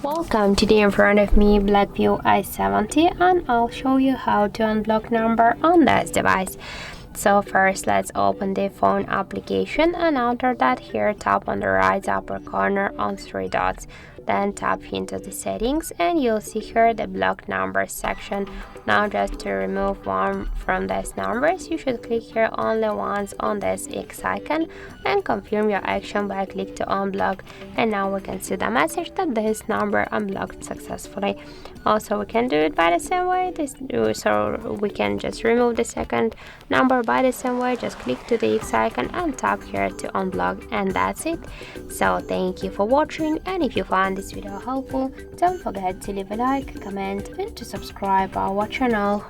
Welcome, today in front of me BLACKVIEW A70, and I'll show you how to unblock number on this device. So first, let's open the phone application, and after that, here tap on the right upper corner on three dots. Then tap into the settings and you'll see here the block numbers section. Now just to remove one from these numbers, you should click here only once on this X icon and confirm your action by click to unblock. And now we can see the message that this number unblocked successfully. Also, we can do it by the same way. So we can just remove the second number by the same way. Just click to the X icon and tap here to unblock, and that's it. So thank you for watching, and if you found this video helpful, don't forget to leave a like, comment and to subscribe our channel.